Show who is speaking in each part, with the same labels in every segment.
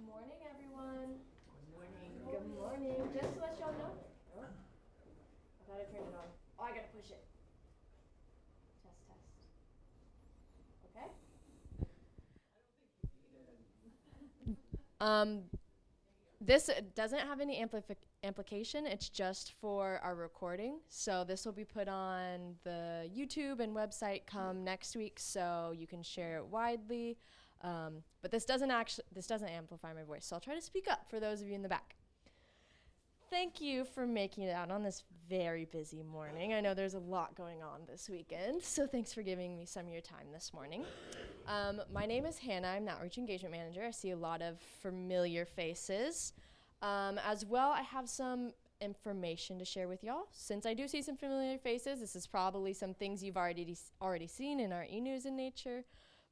Speaker 1: morning, everyone. Good morning. Just to let y'all know. Oh, I thought I turned it on. Oh, I gotta push it. Test, test. Okay. This doesn't have any amplification. It's just for our recording. So this will be put on the YouTube and website come next week, so you can share it widely. But this doesn't amplify my voice, so I'll try to speak up for those of you in the back. Thank you for making it out on this very busy morning. I know there's a lot going on this weekend, so thanks for giving me some of your time this morning. My name is Hannah. I'm the Outreach Engagement Manager. I see a lot of familiar faces. As well, I have some information to share with y'all. Since I do see some familiar faces, this is probably some things you've already seen in our e-news in nature.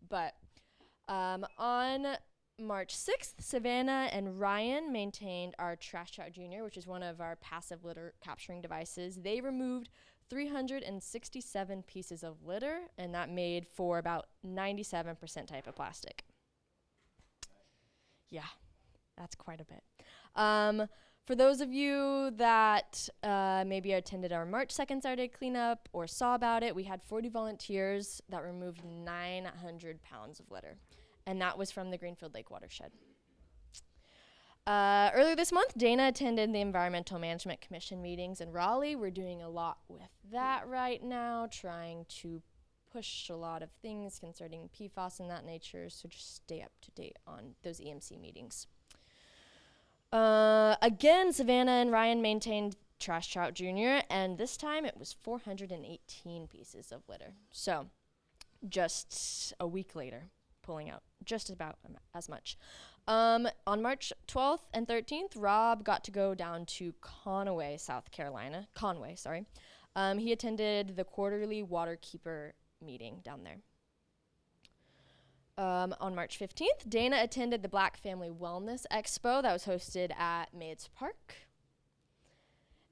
Speaker 1: But on March 6th, Savannah and Ryan maintained our Trash Trout Junior, which is one of our passive litter capturing devices. They removed 367 pieces of litter, and that made for about 97% type of plastic. Yeah, that's quite a bit. For those of you that maybe attended our March 2nd Saturday cleanup or saw about it, we had 40 volunteers that removed 900 pounds of litter, and that was from the Greenfield Lake watershed. Earlier this month, Dana attended the Environmental Management Commission meetings in Raleigh. We're doing a lot with that right now, trying to push a lot of things concerning PFAS and that nature, so just stay up to date on those EMC meetings. Again, Savannah and Ryan maintained Trash Trout Junior, and this time it was 418 pieces of litter. So, just a week later, pulling out just about as much. On March 12th and 13th, Rob got to go down to Conway, sorry. He attended the quarterly Waterkeeper meeting down there. On March 15th, Dana attended the Black Family Wellness Expo that was hosted at Maids Park.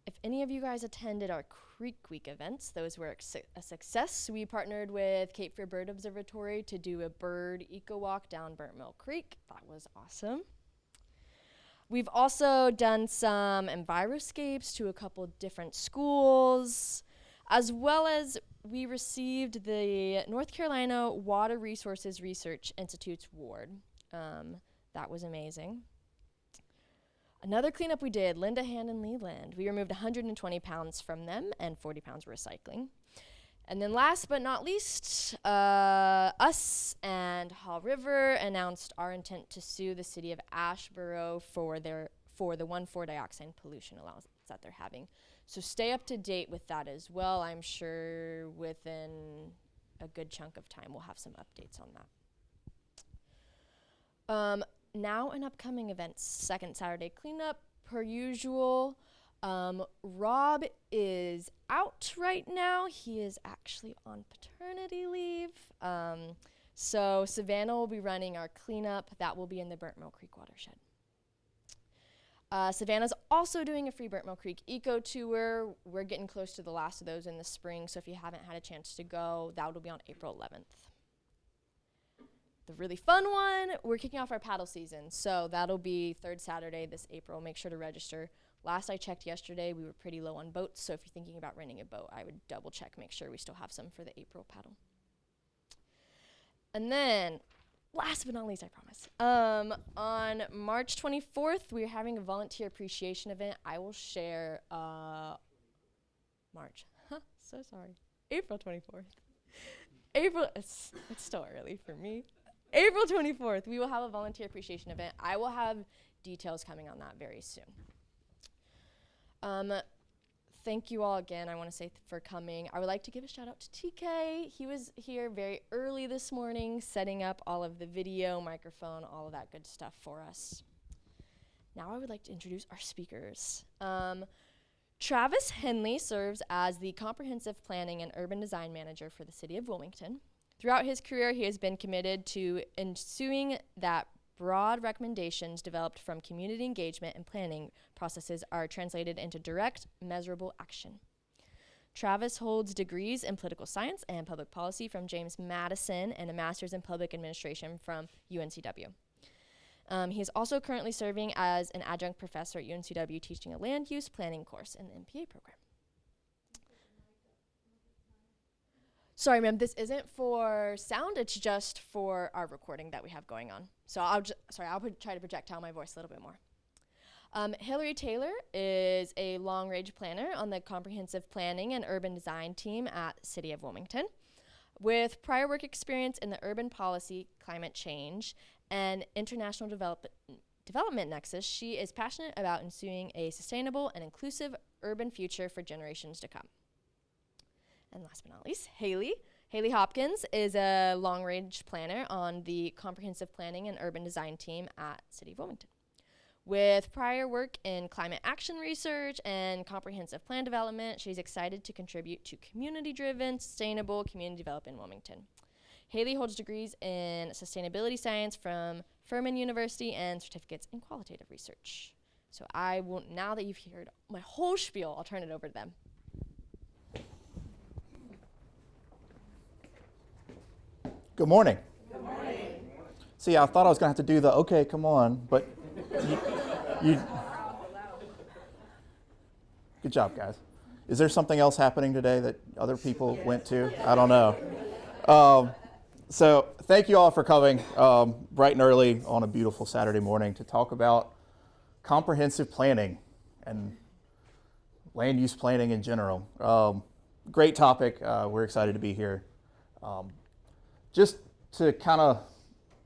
Speaker 1: If any of you guys attended our Creek Week events, those were a success. We partnered with Cape Fear Bird Observatory to do a bird eco walk down Burnt Mill Creek. That was awesome. We've also done some enviroscapes to a couple different schools, as well as we received the North Carolina Water Resources Research Institute's award. That was amazing. Another cleanup we did, Linda Hand and Leland. We removed 120 pounds from them and 40 pounds recycling. And then last but not least, us and Haw River announced our intent to sue the city of Asheboro for the 1,4-dioxane pollution allowance that they're having. So stay up to date with that as well. I'm sure within a good chunk of time we'll have some updates on that. Now in upcoming events, second Saturday cleanup, per usual. Rob is out right now. He is actually on paternity leave. So Savannah will be running our cleanup. That will be in the Burnt Mill Creek watershed. Savannah's also doing a free Burnt Mill Creek eco tour. We're getting close to the last of those in the spring, so if you haven't had a chance to go, that will be on April 11th. The really fun one, we're kicking off our paddle season, so that'll be third Saturday this April. Make sure to register. Last I checked yesterday, we were pretty low on boats, so if you're thinking about renting a boat, I would double check, make sure we still have some for the April paddle. And then, last but not least, I promise. On March 24th, we're having a volunteer appreciation event. I will share April 24th. It's still early for me. April 24th, we will have a volunteer appreciation event. I will have details coming on that very soon. Thank you all again, I want to say for coming. I would like to give a shout out to TK. He was here very early this morning, setting up all of the video, microphone, all of that good stuff for us. Now I would like to introduce our speakers. Travis Henley serves as the Comprehensive Planning and Urban Design Manager for the City of Wilmington. Throughout his career, he has been committed to ensuring that broad recommendations developed from community engagement and planning processes are translated into direct, measurable action. Travis holds degrees in political science and public policy from James Madison and a master's in public administration from UNCW. He is also currently serving as an adjunct professor at UNCW teaching a land use planning course in the MPA program. Sorry, ma'am, this isn't for sound, it's just for our recording that we have going on. So I'll try to projectile my voice a little bit more. Hillary Taylor is a long-range planner on the Comprehensive Planning and Urban Design team at the City of Wilmington. With prior work experience in the urban policy, climate change, and international development nexus, she is passionate about ensuing a sustainable and inclusive urban future for generations to come. And last but not least, Haley Hopkins is a long-range planner on the Comprehensive Planning and Urban Design team at City of Wilmington. With prior work in climate action research and comprehensive plan development, she's excited to contribute to community-driven, sustainable community development in Wilmington. Haley holds degrees in sustainability science from Furman University and certificates in qualitative research. So I will, now that you've heard my whole spiel, I'll turn it over to them.
Speaker 2: Good morning. Good morning. See, I thought I was going to have to do the, okay, come on, but you good job, guys. Is there something else happening today that other people went to? I don't know. So thank you all for coming bright and early on a beautiful Saturday morning to talk about comprehensive planning and land use planning in general. Great topic. We're excited to be here. Just to kind of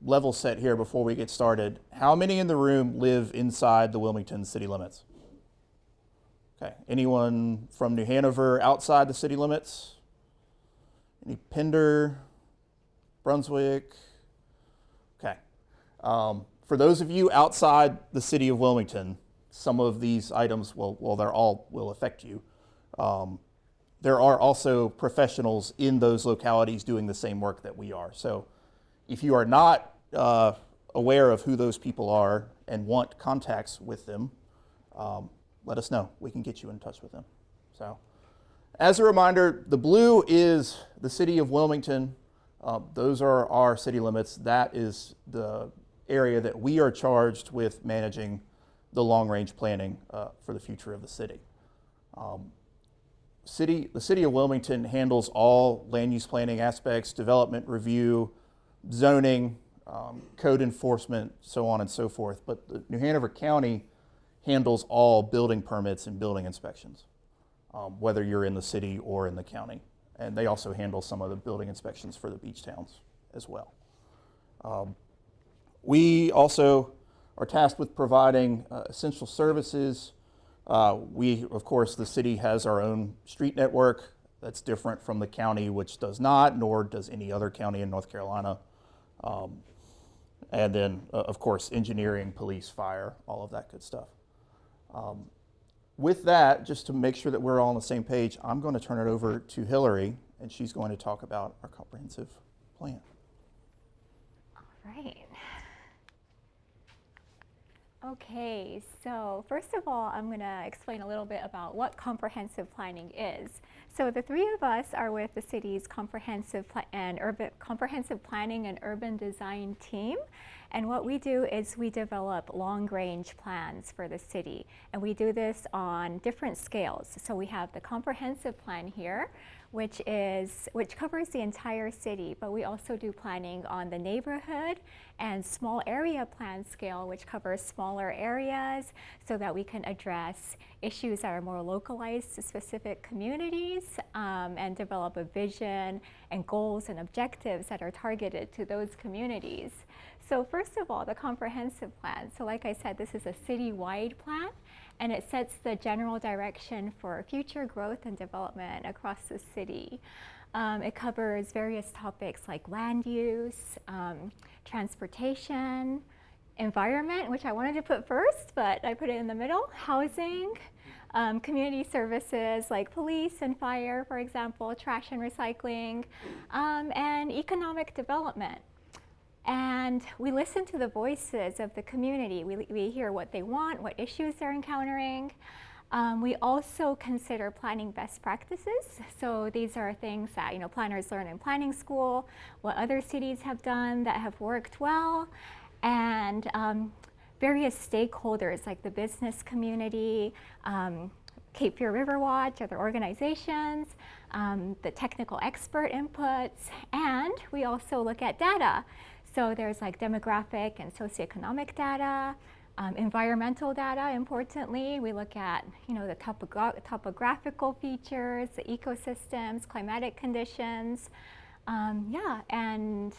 Speaker 2: level set here before we get started, how many in the room live inside the Wilmington city limits? Okay, anyone from New Hanover outside the city limits? Any Pender, Brunswick? Okay. For those of you outside the city of Wilmington, some of these items will affect you. There are also professionals in those localities doing the same work that we are. So if you are not aware of who those people are and want contacts with them, let us know. We can get you in touch with them. So as a reminder, the blue is the city of Wilmington. Those are our city limits. That is the area that we are charged with managing the long-range planning for the future of the city. The city of Wilmington handles all land use planning aspects, development review, zoning, code enforcement, so on and so forth. But the New Hanover County handles all building permits and building inspections, whether you're in the city or in the county. And they also handle some of the building inspections for the beach towns as well. We also are tasked with providing essential services. Of course, the city has our own street network that's different from the county, which does not, nor does any other county in North Carolina. And then, of course, engineering, police, fire, all of that good stuff. With that, just to make sure that we're all on the same page, I'm going to turn it over to Hillary, and she's going to talk about our comprehensive plan.
Speaker 3: All right. Okay, so first of all, I'm going to explain a little bit about what comprehensive planning is. So the three of us are with the city's comprehensive planning and urban design team. And what we do is we develop long-range plans for the city. And we do this on different scales. So we have the comprehensive plan here, which covers the entire city, but we also do planning on the neighborhood and small area plan scale, which covers smaller areas so that we can address issues that are more localized to specific communities and develop a vision and goals and objectives that are targeted to those communities. So first of all, the comprehensive plan. So like I said, this is a city-wide plan, and it sets the general direction for future growth and development across the city. It covers various topics like land use, transportation, environment, which I wanted to put first, but I put it in the middle, housing, community services like police and fire, for example, trash and recycling, and economic development. And we listen to the voices of the community. We hear what they want, what issues they're encountering. We also consider planning best practices. So these are things that planners learn in planning school, what other cities have done that have worked well. and various stakeholders like the business community, Cape Fear River Watch, other organizations, the technical expert inputs, and we also look at data. So there's like demographic and socioeconomic data, environmental data, importantly. We look at, the topographical features, the ecosystems, climatic conditions, and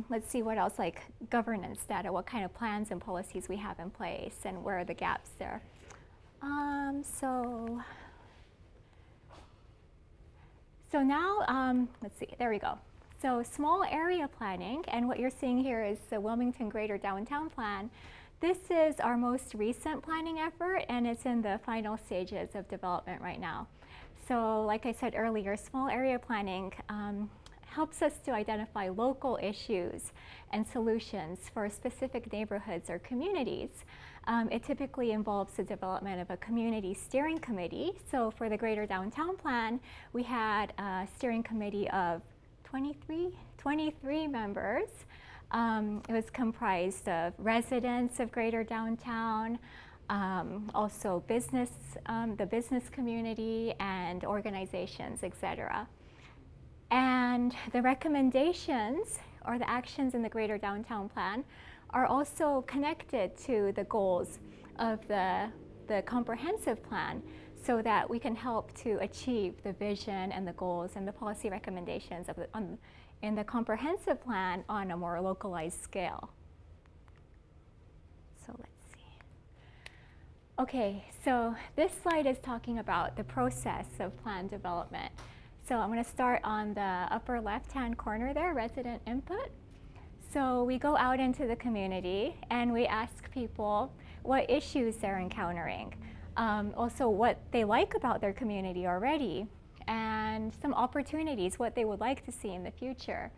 Speaker 3: let's see what else, like governance data, what kind of plans and policies we have in place and where are the gaps there. So now, let's see, there we go. So small area planning, and what you're seeing here is the Wilmington Greater Downtown Plan. This is our most recent planning effort, and it's in the final stages of development right now. So like I said earlier, small area planning helps us to identify local issues and solutions for specific neighborhoods or communities. It typically involves the development of a community steering committee. So for the Greater Downtown Plan, we had a steering committee of 23 members. It was comprised of residents of Greater Downtown, also the business community and organizations, etc. And the recommendations or the actions in the Greater Downtown Plan are also connected to the goals of the comprehensive plan, so that we can help to achieve the vision and the goals and the policy recommendations in the comprehensive plan on a more localized scale. So let's see. Okay, so this slide is talking about the process of plan development. So I'm going to start on the upper left-hand corner there, resident input. So we go out into the community and we ask people what issues they're encountering, also what they like about their community already, and some opportunities, what they would like to see in the future.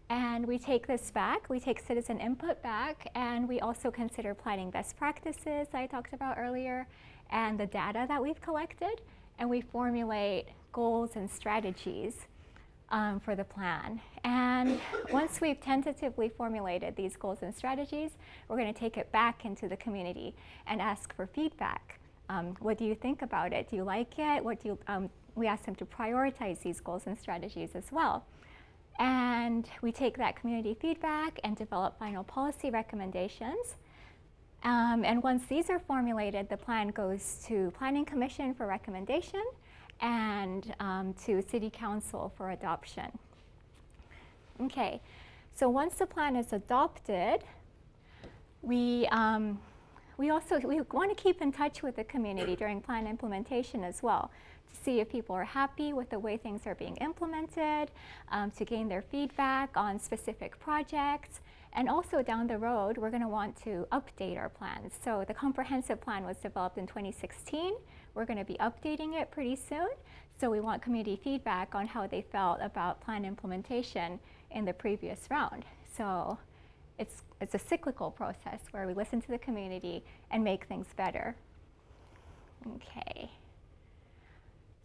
Speaker 3: And we take this back, we take citizen input back, and we also consider planning best practices I talked about earlier, and the data that we've collected, and we formulate goals and strategies for the plan. And once we've tentatively formulated these goals and strategies, we're going to take it back into the community and ask for feedback. What do you think about it? Do you like it? We ask them to prioritize these goals and strategies as well. And we take that community feedback and develop final policy recommendations. And once these are formulated, the plan goes to Planning Commission for recommendation and to City Council for adoption. Okay, so once the plan is adopted, we want to keep in touch with the community during plan implementation as well, to see if people are happy with the way things are being implemented, to gain their feedback on specific projects. And also down the road, we're going to want to update our plans. So the comprehensive plan was developed in 2016. We're going to be updating it pretty soon. So we want community feedback on how they felt about plan implementation in the previous round. So it's a cyclical process where we listen to the community and make things better. Okay.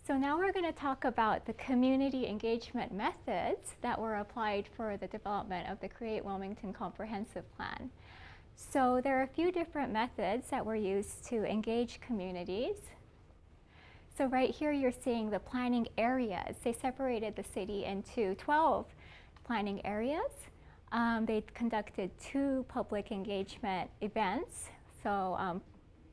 Speaker 3: So now we're going to talk about the community engagement methods that were applied for the development of the Create Wilmington Comprehensive Plan. So there are a few different methods that were used to engage communities. So right here you're seeing the planning areas. They separated the city into 12 planning areas. They conducted 2 public engagement events, so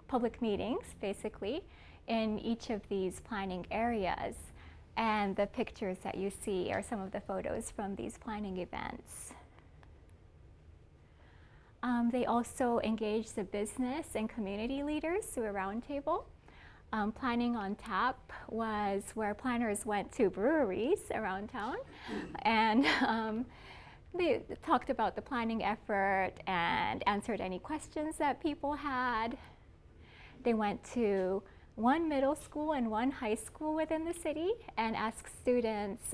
Speaker 3: public meetings basically, in each of these planning areas. And the pictures that you see are some of the photos from these planning events. They also engaged the business and community leaders through a roundtable. Planning on Tap was where planners went to breweries around town and they talked about the planning effort and answered any questions that people had. They went to 1 middle school and 1 high school within the city and asked students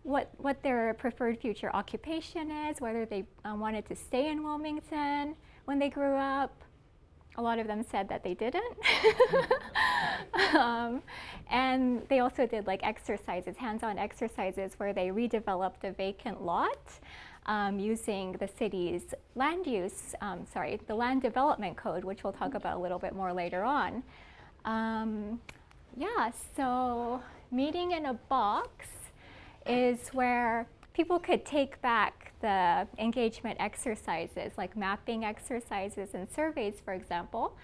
Speaker 3: what their preferred future occupation is, whether they wanted to stay in Wilmington when they grew up. A lot of them said that they didn't. And they also did like exercises, hands-on exercises where they redeveloped a vacant lot using the city's the land development code, which we'll talk about a little bit more later on. Yeah, so meeting in a box is where people could take back the engagement exercises, like mapping exercises and surveys, for example,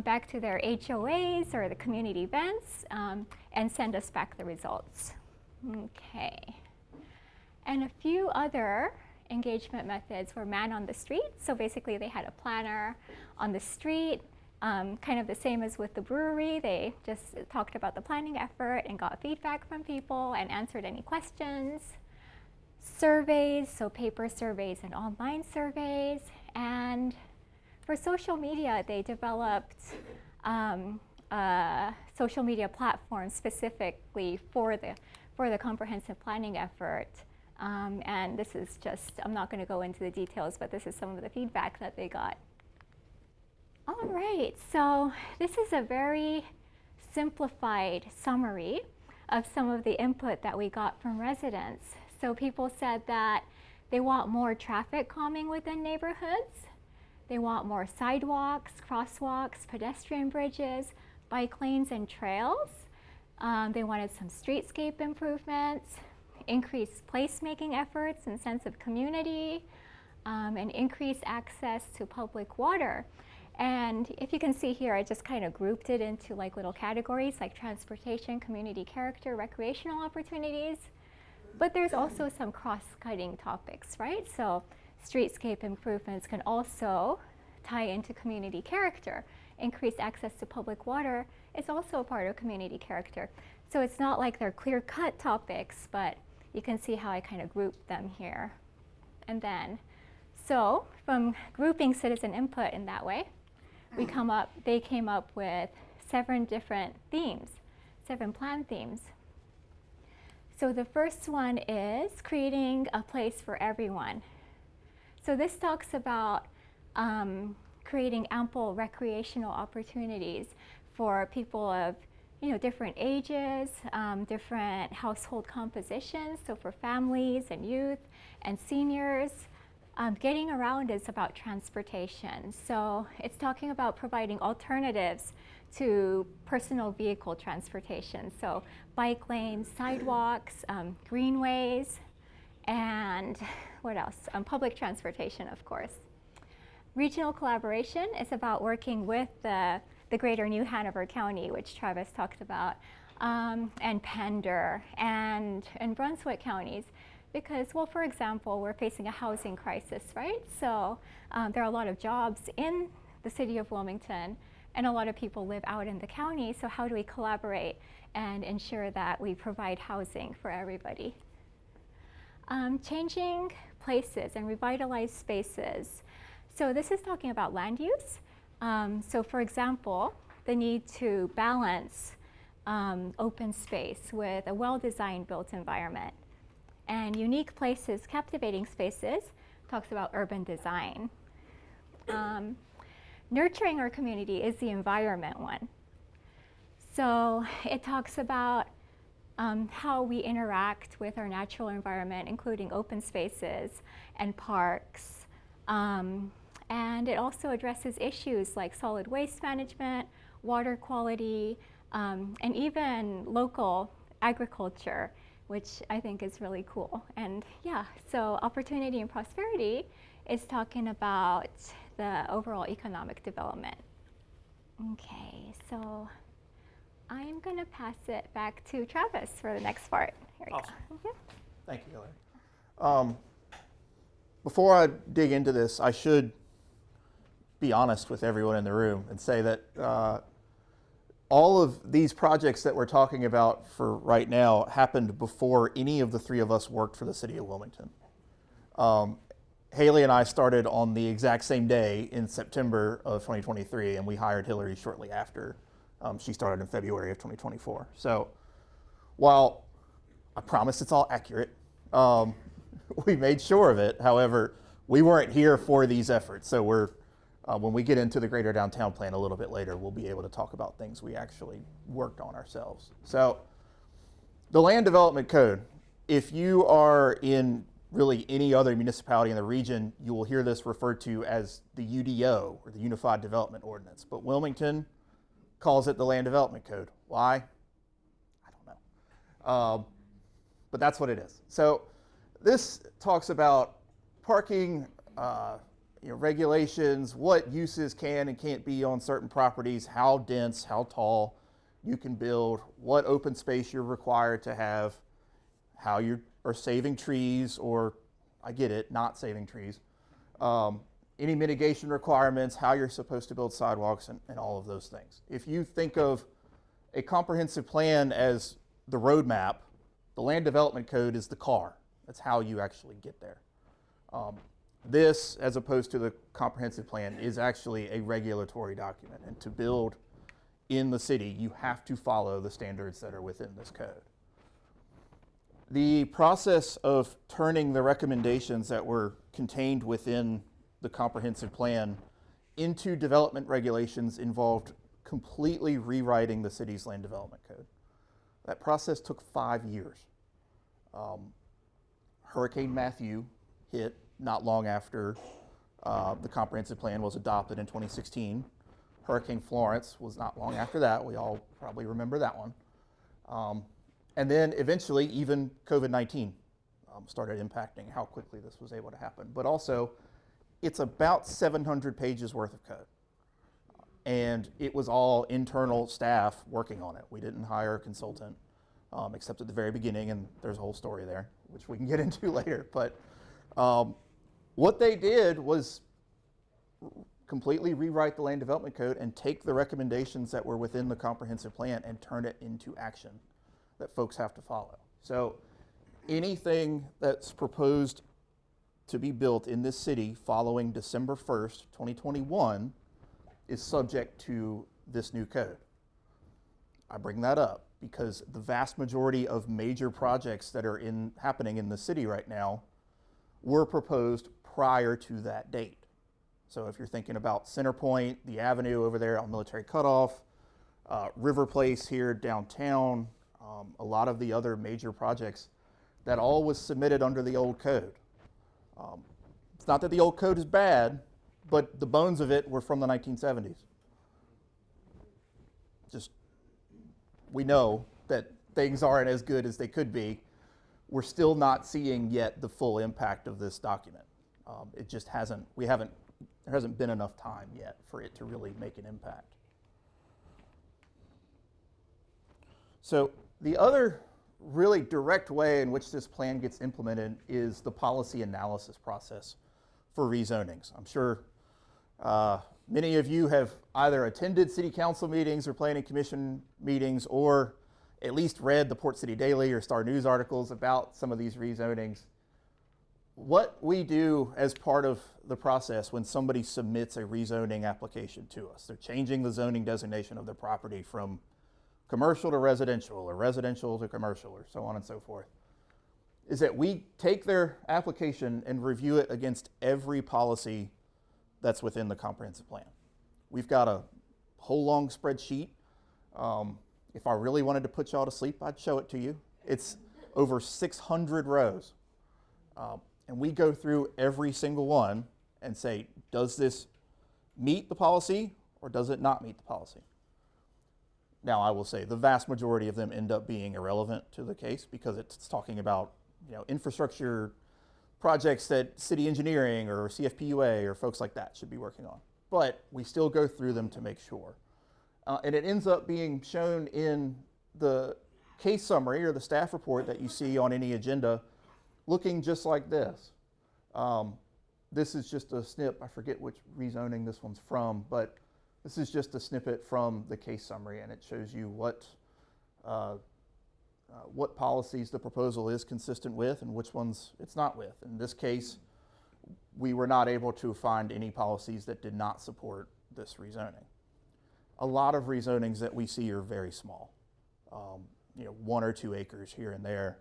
Speaker 3: back to their HOAs or the community events, and send us back the results. Okay. And a few other engagement methods were man on the street. So basically they had a planner on the street, kind of the same as with the brewery. They just talked about the planning effort and got feedback from people and answered any questions. Surveys, so paper surveys and online surveys. And for social media, they developed a social media platform specifically for the comprehensive planning effort. And this is just, I'm not going to go into the details, but this is some of the feedback that they got. All right, so this is a very simplified summary of some of the input that we got from residents. So people said that they want more traffic calming within neighborhoods. They want more sidewalks, crosswalks, pedestrian bridges, bike lanes and trails. They wanted some streetscape improvements, increased placemaking efforts and sense of community, and increased access to public water. And if you can see here, I just kind of grouped it into like little categories like transportation, community character, recreational opportunities. But there's also some cross-cutting topics, right? So streetscape improvements can also tie into community character. Increased access to public water is also a part of community character. So it's not like they're clear-cut topics, but you can see how I kind of grouped them here. And then, so from grouping citizen input in that way, they came up with 7 different themes, 7 plan themes. So the first one is creating a place for everyone. So this talks about creating ample recreational opportunities for people of different ages, different household compositions, so for families and youth and seniors. Getting around is about transportation. So it's talking about providing alternatives to personal vehicle transportation. So bike lanes, sidewalks, greenways, and what else? Public transportation, of course. Regional collaboration is about working with the greater New Hanover County, which Travis talked about, and Pender and Brunswick counties. Because, well, for example, we're facing a housing crisis, right? So there are a lot of jobs in the city of Wilmington, and a lot of people live out in the county. So how do we collaborate and ensure that we provide housing for everybody? Changing places and revitalized spaces. So this is talking about land use. So for example, the need to balance open space with a well-designed built environment. And unique places, captivating spaces, talks about urban design. Nurturing our community is the environment one. So it talks about how we interact with our natural environment, including open spaces and parks. And it also addresses issues like solid waste management, water quality, and even local agriculture, which I think is really cool. And yeah, so opportunity and prosperity is talking about the overall economic development. Okay, so I'm gonna pass it back to Travis for the next part. Here we
Speaker 2: Awesome.
Speaker 3: go. Mm-hmm.
Speaker 2: Thank you, Hillary. Before I dig into this, I should be honest with everyone in the room and say that all of these projects that we're talking about for right now happened before any of the 3 of us worked for the city of Wilmington. Haley and I started on the exact same day in September of 2023, and we hired Hillary shortly after she started in February of 2024. So while I promise it's all accurate, we made sure of it. However, we weren't here for these efforts. So when we get into the greater downtown plan a little bit later, we'll be able to talk about things we actually worked on ourselves. So the land development code, if you are in really any other municipality in the region, you will hear this referred to as the UDO, or the Unified Development Ordinance. But Wilmington calls it the Land Development Code. Why? I don't know. But that's what it is. So this talks about parking, regulations, what uses can and can't be on certain properties, how dense, how tall you can build, what open space you're required to have, how you are saving trees, or I get it, not saving trees, any mitigation requirements, how you're supposed to build sidewalks, and all of those things. If you think of a comprehensive plan as the roadmap, the Land Development Code is the car. That's how you actually get there. This, as opposed to the comprehensive plan, is actually a regulatory document. And to build in the city, you have to follow the standards that are within this code. The process of turning the recommendations that were contained within the comprehensive plan into development regulations involved completely rewriting the city's land development code. That process took 5 years. Hurricane Matthew hit not long after the comprehensive plan was adopted in 2016. Hurricane Florence was not long after that. We all probably remember that one. And then eventually even COVID-19 started impacting how quickly this was able to happen. But also, it's about 700 pages worth of code. And it was all internal staff working on it. We didn't hire a consultant, except at the very beginning, and there's a whole story there, which we can get into later. But what they did was completely rewrite the land development code and take the recommendations that were within the comprehensive plan and turn it into action that folks have to follow. So anything that's proposed to be built in this city following December 1st, 2021 is subject to this new code. I bring that up because the vast majority of major projects that are happening in the city right now were proposed prior to that date. So if you're thinking about Centerpoint, the Avenue over there on Military Cutoff, River Place here downtown, a lot of the other major projects, that all was submitted under the old code. It's not that the old code is bad, but the bones of it were from the 1970s. Just, we know that things aren't as good as they could be. We're still not seeing yet the full impact of this document. It just hasn't, there hasn't been enough time yet for it to really make an impact. So the other really direct way in which this plan gets implemented is the policy analysis process for rezonings. I'm sure many of you have either attended city council meetings or planning commission meetings, or at least read the Port City Daily or Star News articles about some of these rezonings. What we do as part of the process when somebody submits a rezoning application to us, they're changing the zoning designation of their property from commercial to residential, or residential to commercial, or so on and so forth, is that we take their application and review it against every policy that's within the comprehensive plan. We've got a whole long spreadsheet. If I really wanted to put y'all to sleep, I'd show it to you. It's over 600 rows. And we go through every single one and say, does this meet the policy or does it not meet the policy? Now, I will say the vast majority of them end up being irrelevant to the case because it's talking about, infrastructure projects that city engineering or CFPUA or folks like that should be working on. But we still go through them to make sure. And it ends up being shown in the case summary or the staff report that you see on any agenda, looking just like this. This is just a snip. I forget which rezoning this one's from, but this is just a snippet from the case summary, and it shows you what policies the proposal is consistent with and which ones it's not with. In this case, we were not able to find any policies that did not support this rezoning. A lot of rezonings that we see are very small, 1 or 2 acres here and there.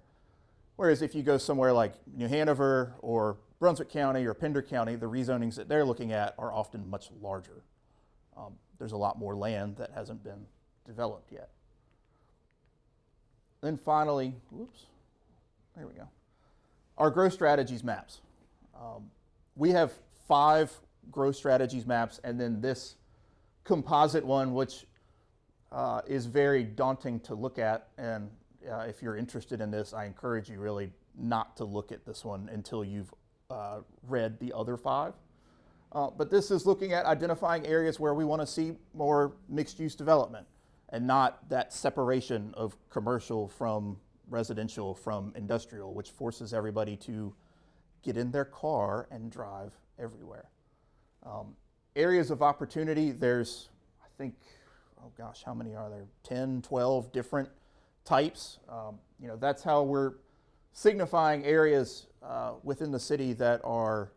Speaker 2: Whereas if you go somewhere like New Hanover or Brunswick County or Pender County, the rezonings that they're looking at are often much larger. There's a lot more land that hasn't been developed yet. Then finally, there we go. our growth strategies maps. We have 5 growth strategies maps, and then this composite one, which is very daunting to look at. And if you're interested in this, I encourage you really not to look at this one until you've read the other 5. But this is looking at identifying areas where we want to see more mixed-use development and not that separation of commercial from residential from industrial, which forces everybody to get in their car and drive everywhere. Areas of opportunity, there's, I think, oh gosh, how many are there? 10, 12 different types. That's how we're signifying areas within the city that are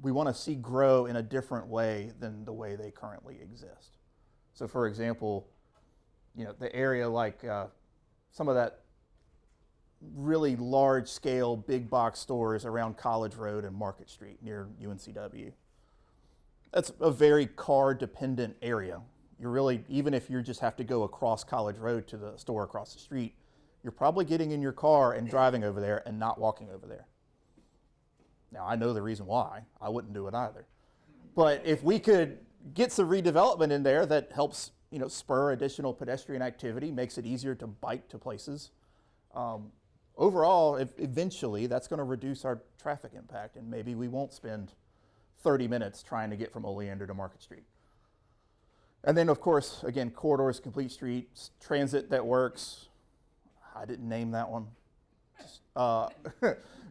Speaker 2: we want to see grow in a different way than the way they currently exist. So for example, the area like some of that really large scale big box stores around College Road and Market Street near UNCW. That's a very car dependent area. You're really, even if you just have to go across College Road to the store across the street, you're probably getting in your car and driving over there and not walking over there. Now, I know the reason why. I wouldn't do it either. But if we could get some redevelopment in there that helps, spur additional pedestrian activity, makes it easier to bike to places, overall, eventually, that's going to reduce our traffic impact, and maybe we won't spend 30 minutes trying to get from Oleander to Market Street. And then, of course, again, corridors, complete streets, transit that works. I didn't name that one.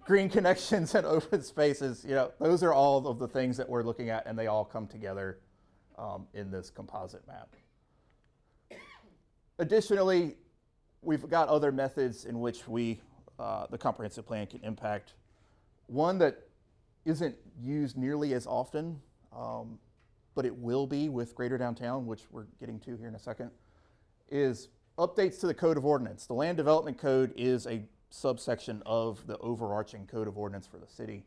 Speaker 2: Green connections and open spaces, those are all of the things that we're looking at, and they all come together in this composite map. Additionally, we've got other methods in which the comprehensive plan can impact. One that isn't used nearly as often, but it will be with Greater Downtown, which we're getting to here in a second, is updates to the Code of Ordinance. The Land Development Code is a subsection of the overarching Code of Ordinance for the city,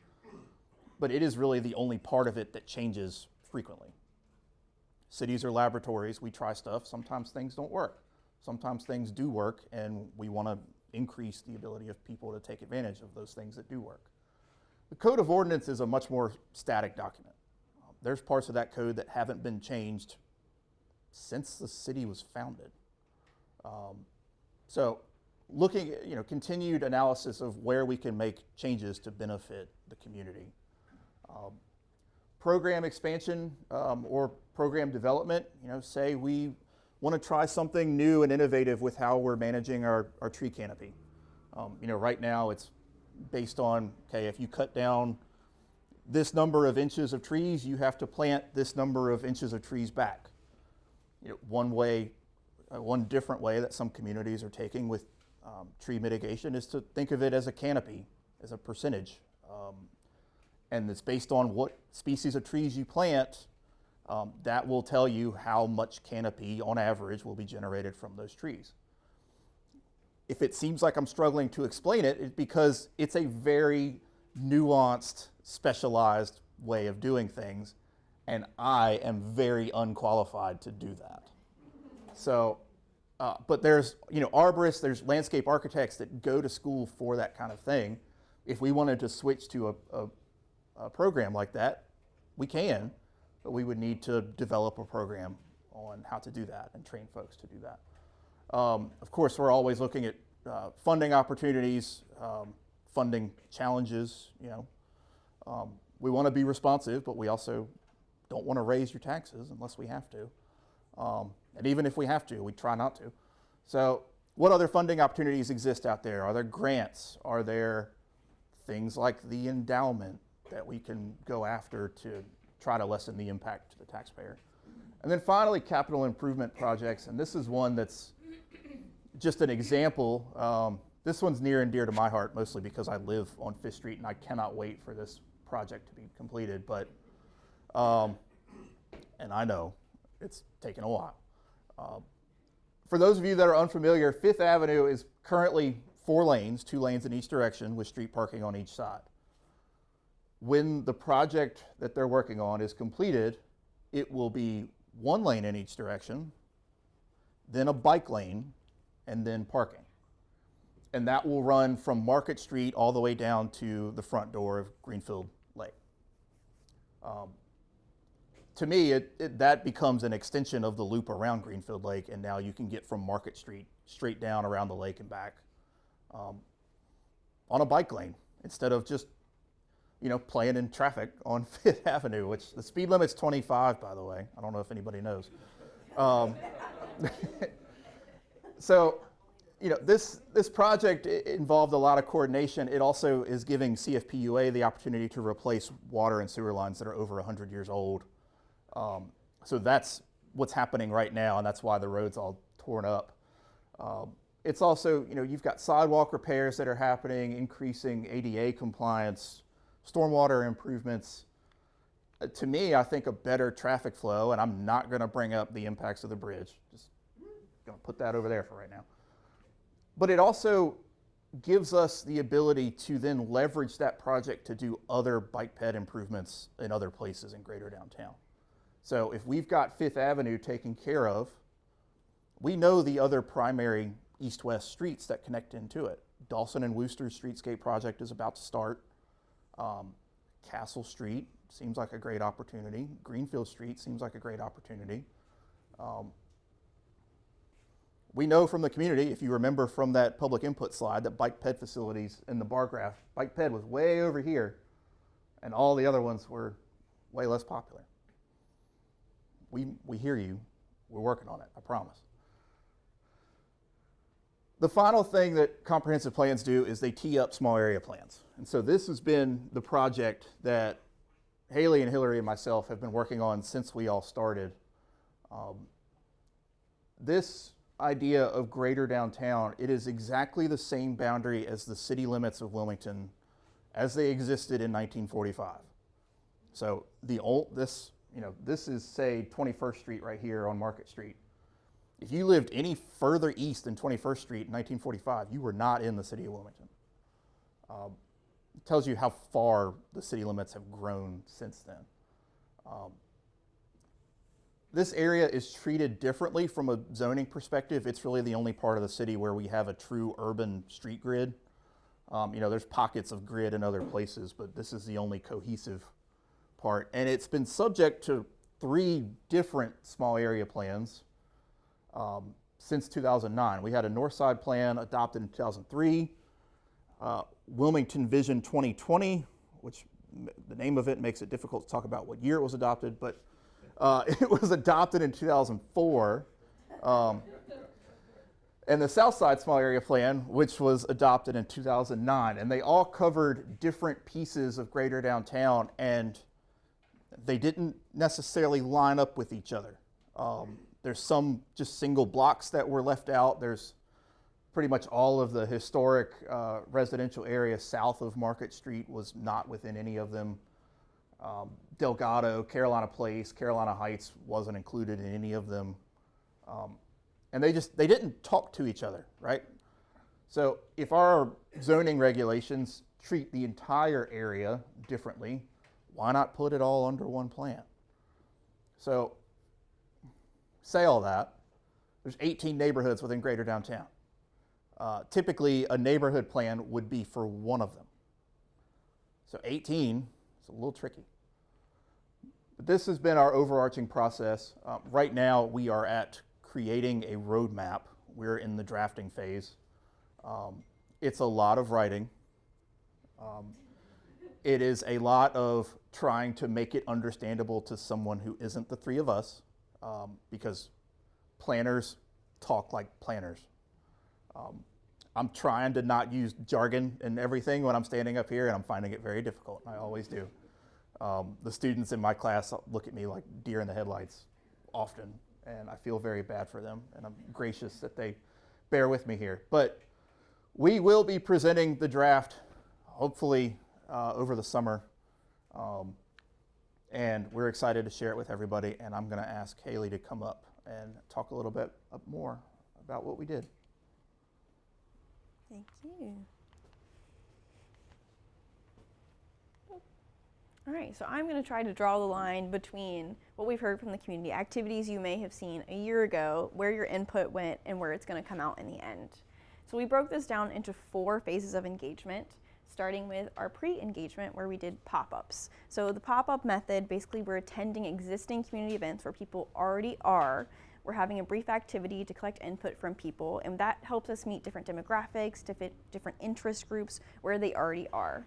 Speaker 2: but it is really the only part of it that changes frequently. Cities are laboratories. We try stuff. Sometimes things don't work. Sometimes things do work, and we want to increase the ability of people to take advantage of those things that do work. The Code of Ordinance is a much more static document. There's parts of that code that haven't been changed since the city was founded. So looking at continued analysis of where we can make changes to benefit the community. Program expansion or program development, say we want to try something new and innovative with how we're managing our tree canopy. Right now it's based on, okay, if you cut down this number of inches of trees, you have to plant this number of inches of trees back. One different way that some communities are taking with tree mitigation is to think of it as a canopy, as a percentage. And it's based on what species of trees you plant, that will tell you how much canopy on average will be generated from those trees. If it seems like I'm struggling to explain it, it's because it's a very nuanced, specialized way of doing things, and I am very unqualified to do that. So, but there's arborists, there's landscape architects that go to school for that kind of thing. If we wanted to switch to a program like that, we can, but we would need to develop a program on how to do that and train folks to do that. Of course, we're always looking at funding opportunities, funding challenges. We want to be responsive, but we also don't want to raise your taxes unless we have to. And even if we have to, we try not to. So what other funding opportunities exist out there? Are there grants? Are there things like the endowment that we can go after to try to lessen the impact to the taxpayer? And then finally, capital improvement projects. And this is one that's just an example. This one's near and dear to my heart, mostly because I live on 5th Street and I cannot wait for this project to be completed. But, and I know it's taken a while. For those of you that are unfamiliar, 5th Avenue is currently 4 lanes, 2 lanes in each direction with street parking on each side. When the project that they're working on is completed, it will be 1 lane in each direction, then a bike lane, and then parking. And that will run from Market Street all the way down to the front door of Greenfield Lake. To me, that becomes an extension of the loop around Greenfield Lake, and now you can get from Market Street straight down around the lake and back on a bike lane instead of just, playing in traffic on Fifth Avenue, which the speed limit's 25, by the way. I don't know if anybody knows. So, this project involved a lot of coordination. It also is giving CFPUA the opportunity to replace water and sewer lines that are over 100 years old. So that's what's happening right now, and that's why the road's all torn up. It's also, you've got sidewalk repairs that are happening, increasing ADA compliance, stormwater improvements. To me, I think a better traffic flow, and I'm not going to bring up the impacts of the bridge. Just going to put that over there for right now. But it also gives us the ability to then leverage that project to do other bike ped improvements in other places in greater downtown. So if we've got Fifth Avenue taken care of, we know the other primary east-west streets that connect into it. Dawson and Wooster's streetscape project is about to start. Castle Street seems like a great opportunity. Greenfield Street seems like a great opportunity. We know from the community, if you remember from that public input slide, that bike ped facilities in the bar graph, bike ped was way over here, and all the other ones were way less popular. We hear you. We're working on it, I promise. The final thing that comprehensive plans do is they tee up small area plans. And so this has been the project that Haley and Hillary and myself have been working on since we all started. This idea of greater downtown, it is exactly the same boundary as the city limits of Wilmington as they existed in 1945. So this is, say, 21st Street right here on Market Street. If you lived any further east than 21st Street in 1945, you were not in the city of Wilmington. It tells you how far the city limits have grown since then. This area is treated differently from a zoning perspective. It's really the only part of the city where we have a true urban street grid. There's pockets of grid in other places, but this is the only cohesive part. And it's been subject to 3 different small area plans since 2009. We had a North Side plan adopted in 2003, Wilmington Vision 2020, which the name of it makes it difficult to talk about what year it was adopted, but it was adopted in 2004. And the South Side Small Area Plan, which was adopted in 2009. And they all covered different pieces of greater downtown, and they didn't necessarily line up with each other. There's some just single blocks that were left out. There's pretty much all of the historic residential area south of Market Street was not within any of them. Delgado, Carolina Place, Carolina Heights wasn't included in any of them. And they didn't talk to each other, right? So if our zoning regulations treat the entire area differently, why not put it all under one plan? So say all that, there's 18 neighborhoods within greater downtown. Typically, a neighborhood plan would be for one of them. So 18 is a little tricky. But this has been our overarching process. Right now, we are at creating a roadmap. We're in the drafting phase. It's a lot of writing. It is a lot of trying to make it understandable to someone who isn't the 3 of us, because planners talk like planners. I'm trying to not use jargon and everything when I'm standing up here, and I'm finding it very difficult. I always do. The students in my class look at me like deer in the headlights often, and I feel very bad for them, and I'm gracious that they bear with me here. But we will be presenting the draft, hopefully, over the summer, and we're excited to share it with everybody, and I'm going to ask Haley to come up and talk a little bit more about what we did.
Speaker 1: Thank you. All right, so I'm going to try to draw the line between what we've heard from the community, activities you may have seen a year ago, where your input went, and where it's going to come out in the end.
Speaker 4: So we broke this down into 4 phases of engagement, starting with our pre-engagement where we did pop-ups. So the pop-up method, basically we're attending existing community events where people already are. We're having a brief activity to collect input from people, and that helps us meet different demographics, to fit different interest groups where they already are.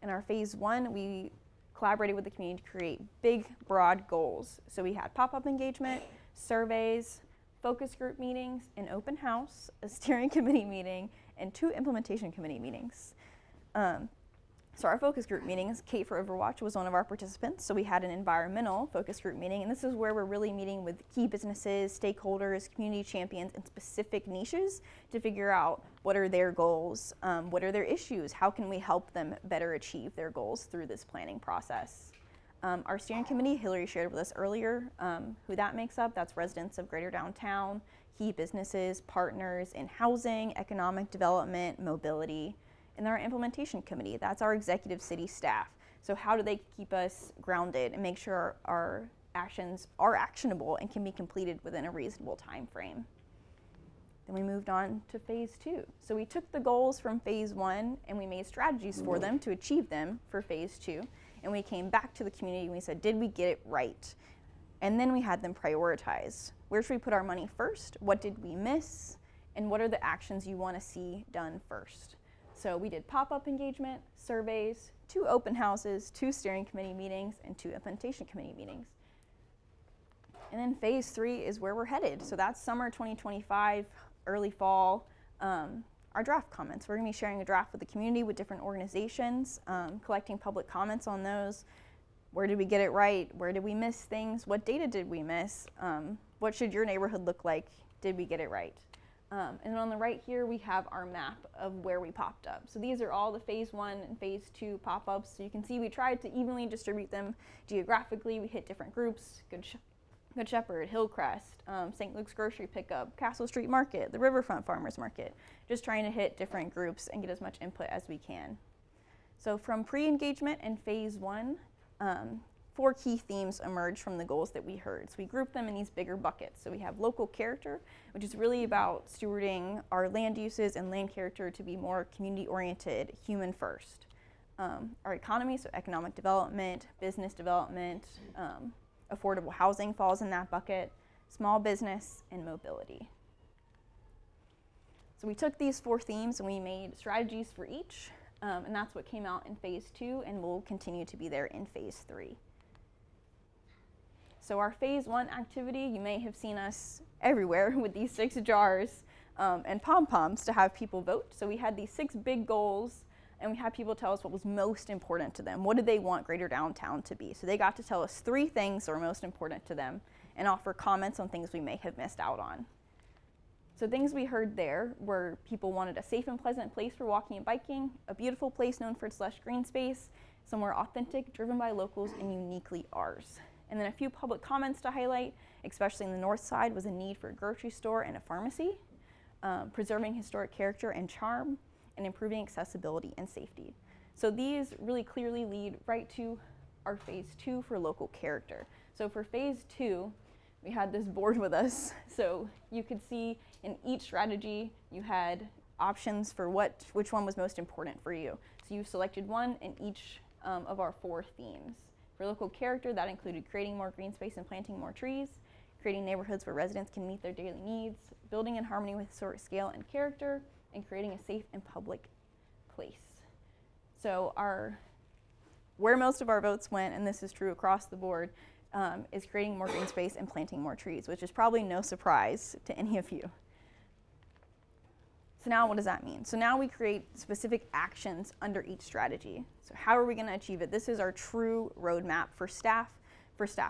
Speaker 4: In our phase 1, we collaborated with the community to create big, broad goals. So we had pop-up engagement, surveys, focus group meetings, an open house, a steering committee meeting, and 2 implementation committee meetings. So our focus group meetings, Kate for Overwatch was one of our participants. So we had an environmental focus group meeting, and this is where we're really meeting with key businesses, stakeholders, community champions, and specific niches to figure out what are their goals, what are their issues, how can we help them better achieve their goals through this planning process. Our steering committee, Hillary shared with us earlier who that makes up. That's residents of Greater Downtown, key businesses, partners in housing, economic development, mobility. And our implementation committee, that's our executive city staff. So how do they keep us grounded and make sure our actions are actionable and can be completed within a reasonable time frame? Then we moved on to phase 2. So we took the goals from phase 1 and we made strategies for them to achieve them for phase 2. And we came back to the community and we said, did we get it right? And then we had them prioritize. Where should we put our money first? What did we miss? And what are the actions you want to see done first? So we did pop-up engagement, surveys, 2 open houses, 2 steering committee meetings, and 2 implementation committee meetings. And then phase 3 is where we're headed. So that's summer 2025, early fall. Our draft comments. We're going to be sharing a draft with the community, with different organizations, collecting public comments on those. Where did we get it right? Where did we miss things? What data did we miss? What should your neighborhood look like? Did we get it right? And on the right here, we have our map of where we popped up. So these are all the phase 1 and phase 2 pop-ups. So you can see we tried to evenly distribute them geographically. We hit different groups, Good Shepherd, Hillcrest, St. Luke's Grocery Pickup, Castle Street Market, the Riverfront Farmers Market, just trying to hit different groups and get as much input as we can. So from pre-engagement and phase 1, 4 key themes emerged from the goals that we heard. So we grouped them in these bigger buckets. So we have local character, which is really about stewarding our land uses and land character to be more community-oriented, human first. Our economy, so economic development, business development, affordable housing falls in that bucket, small business, and mobility. So we took these 4 themes and we made strategies for each, and that's what came out in phase 2 and will continue to be there in phase 3. So our phase 1 activity, you may have seen us everywhere with these 6 jars and pom-poms to have people vote. So we had these 6 big goals and we had people tell us what was most important to them. What did they want Greater Downtown to be? So they got to tell us 3 things that were most important to them and offer comments on things we may have missed out on. So things we heard there were people wanted a safe and pleasant place for walking and biking, a beautiful place known for its lush green space, somewhere authentic, driven by locals, and uniquely ours. And then a few public comments to highlight, especially in the north side, was a need for a grocery store and a pharmacy, preserving historic character and charm, and improving accessibility and safety. So these really clearly lead right to our phase 2 for local character. So for phase 2, we had this board with us. So you could see in each strategy, you had options for which one was most important for you. So you selected one in each of our 4 themes. For local character, that included creating more green space and planting more trees, creating neighborhoods where residents can meet their daily needs, building in harmony with historic scale and character, and creating a safe and public place. So where most of our votes went, and this is true across the board, is creating more green space and planting more trees, which is probably no surprise to any of you. So now what does that mean? So now we create specific actions under each strategy. So how are we going to achieve it? This is our true roadmap for staff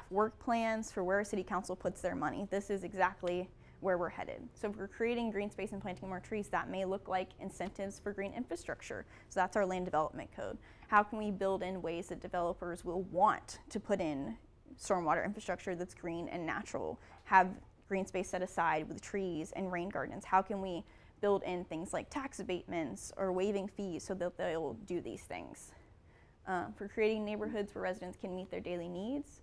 Speaker 4: work plans, for where city council puts their money. This is exactly where we're headed. So if we're creating green space and planting more trees, that may look like incentives for green infrastructure. So that's our land development code. How can we build in ways that developers will want to put in stormwater infrastructure that's green and natural, have green space set aside with trees and rain gardens? How can we build in things like tax abatements or waiving fees so that they'll do these things? For creating neighborhoods where residents can meet their daily needs,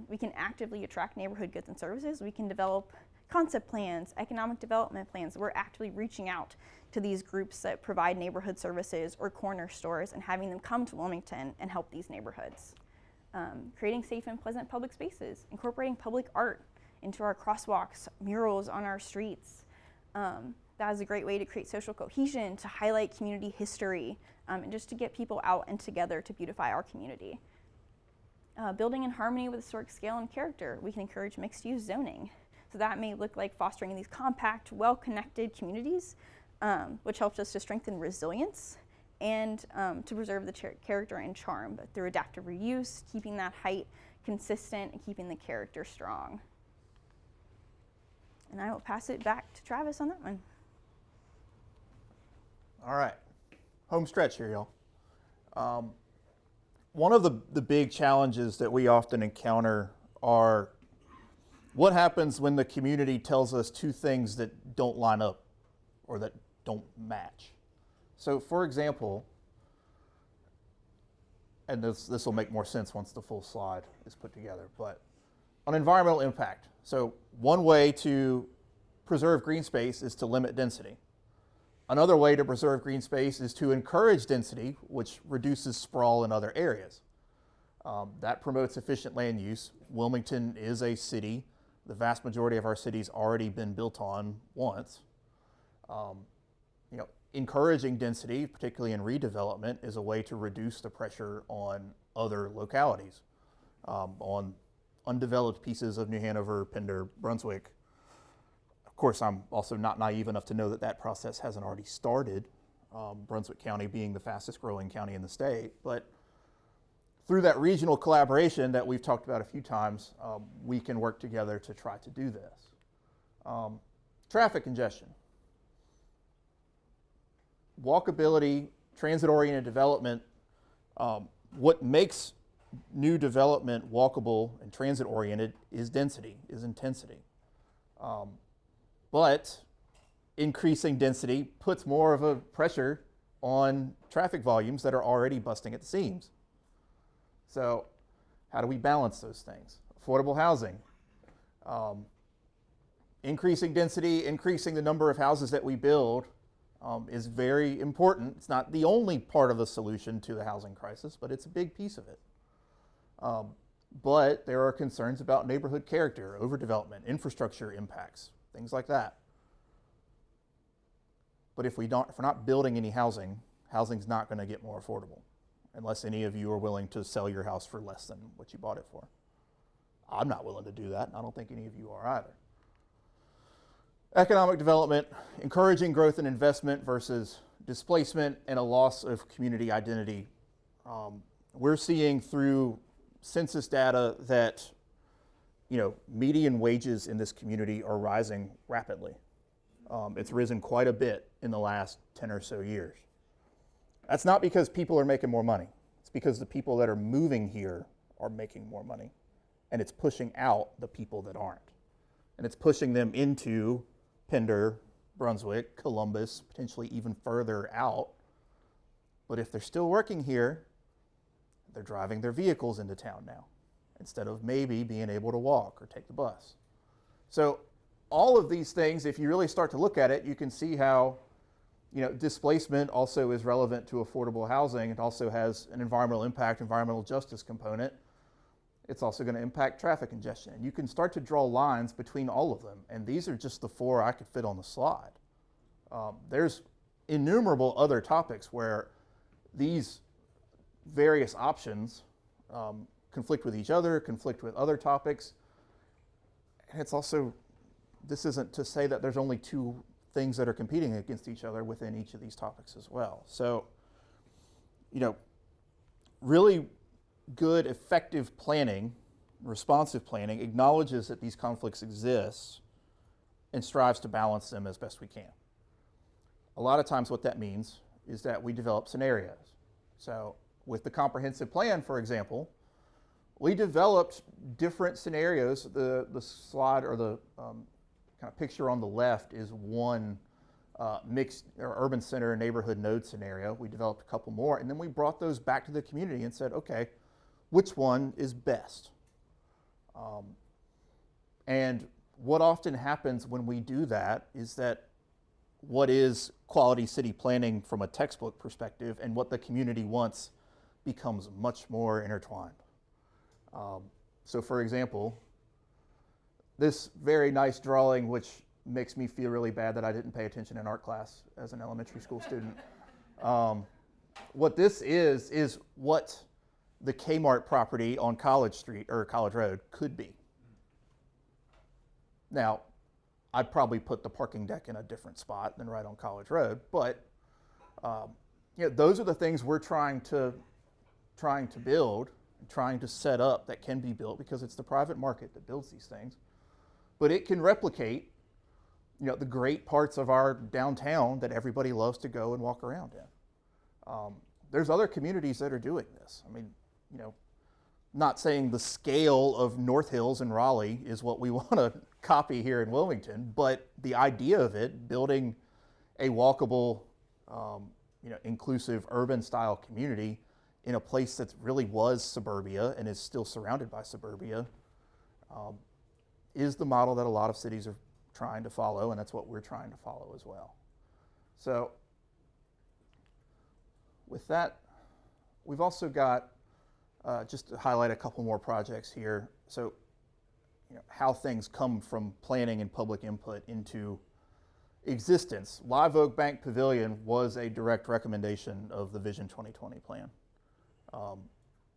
Speaker 4: we can actively attract neighborhood goods and services. We can develop concept plans, economic development plans. We're actively reaching out to these groups that provide neighborhood services or corner stores and having them come to Wilmington and help these neighborhoods. Creating safe and pleasant public spaces, incorporating public art into our crosswalks, murals on our streets. That is a great way to create social cohesion, to highlight community history, and just to get people out and together to beautify our community. Building in harmony with historic scale and character, we can encourage mixed-use zoning. So that may look like fostering these compact, well-connected communities, which helps us to strengthen resilience and to preserve the character and charm, but through adaptive reuse, keeping that height consistent and keeping the character strong. And I will pass it back to Travis on that one.
Speaker 2: All right, home stretch here, y'all. One of the big challenges that we often encounter are what happens when the community tells us two things that don't line up or that don't match. So for example, and this will make more sense once the full slide is put together, but on environmental impact. So one way to preserve green space is to limit density. Another way to preserve green space is to encourage density, which reduces sprawl in other areas. That promotes efficient land use. Wilmington is a city. The vast majority of our city's already been built on once. Encouraging density, particularly in redevelopment, is a way to reduce the pressure on other localities, on undeveloped pieces of New Hanover, Pender, Brunswick. Of course, I'm also not naive enough to know that that process hasn't already started, Brunswick County being the fastest growing county in the state. But through that regional collaboration that we've talked about a few times, we can work together to try to do this. Traffic congestion. Walkability, transit-oriented development, what makes new development walkable and transit-oriented is density, is intensity. But increasing density puts more of a pressure on traffic volumes that are already busting at the seams. So how do we balance those things? Affordable housing. Increasing density, increasing the number of houses that we build is very important. It's not the only part of the solution to the housing crisis, but it's a big piece of it. But there are concerns about neighborhood character, overdevelopment, infrastructure impacts, things like that. But if we're not building any housing, housing's not going to get more affordable, unless any of you are willing to sell your house for less than what you bought it for. I'm not willing to do that, and I don't think any of you are either. Economic development, encouraging growth and investment versus displacement and a loss of community identity. We're seeing through census data that median wages in this community are rising rapidly. It's risen quite a bit in the last 10 or so years. That's not because people are making more money. It's because the people that are moving here are making more money. And it's pushing out the people that aren't. And it's pushing them into Pender, Brunswick, Columbus, potentially even further out. But if they're still working here, they're driving their vehicles into town now, instead of maybe being able to walk or take the bus. So all of these things, if you really start to look at it, you can see how displacement also is relevant to affordable housing. It also has an environmental impact, environmental justice component. It's also going to impact traffic congestion. And you can start to draw lines between all of them. And these are just the 4 I could fit on the slide. There's innumerable other topics where these various options conflict with each other, conflict with other topics. And it's also, this isn't to say that there's only 2 things that are competing against each other within each of these topics as well. So, really good, effective planning, responsive planning, acknowledges that these conflicts exist and strives to balance them as best we can. A lot of times what that means is that we develop scenarios. So with the comprehensive plan, for example, we developed different scenarios. The slide or the kind of picture on the left is one mixed or urban center neighborhood node scenario. We developed a couple more, and then we brought those back to the community and said, okay, which one is best? And what often happens when we do that is that what is quality city planning from a textbook perspective and what the community wants becomes much more intertwined. So for example, this very nice drawing, which makes me feel really bad that I didn't pay attention in art class as an elementary school student. What this is what the Kmart property on College Street or College Road could be. Now, I'd probably put the parking deck in a different spot than right on College Road, but those are the things we're trying to build, trying to set up that can be built, because it's the private market that builds these things. But it can replicate, the great parts of our downtown that everybody loves to go and walk around in. There's other communities that are doing this. I mean, not saying the scale of North Hills and Raleigh is what we want to copy here in Wilmington, but the idea of it, building a walkable, inclusive urban style community in a place that really was suburbia and is still surrounded by suburbia, is the model that a lot of cities are trying to follow, and that's what we're trying to follow as well. So with that, we've also got, just to highlight a couple more projects here. So, how things come from planning and public input into existence. Live Oak Bank Pavilion was a direct recommendation of the Vision 2020 plan.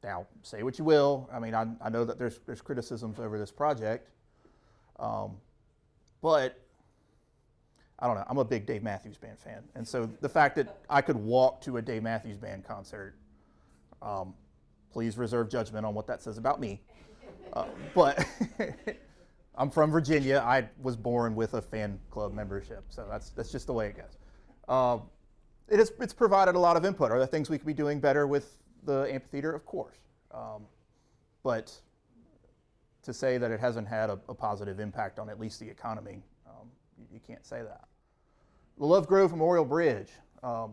Speaker 2: Now, say what you will. I mean, I know that there's criticisms over this project, but I don't know. I'm a big Dave Matthews Band fan, and so the fact that I could walk to a Dave Matthews Band concert, please reserve judgment on what that says about me. But I'm from Virginia. I was born with a fan club membership, so that's just the way it goes. It's provided a lot of input. Are there things we could be doing better with the amphitheater? Of course. But to say that it hasn't had a positive impact on at least the economy, you can't say that. The Love Grove Memorial Bridge. For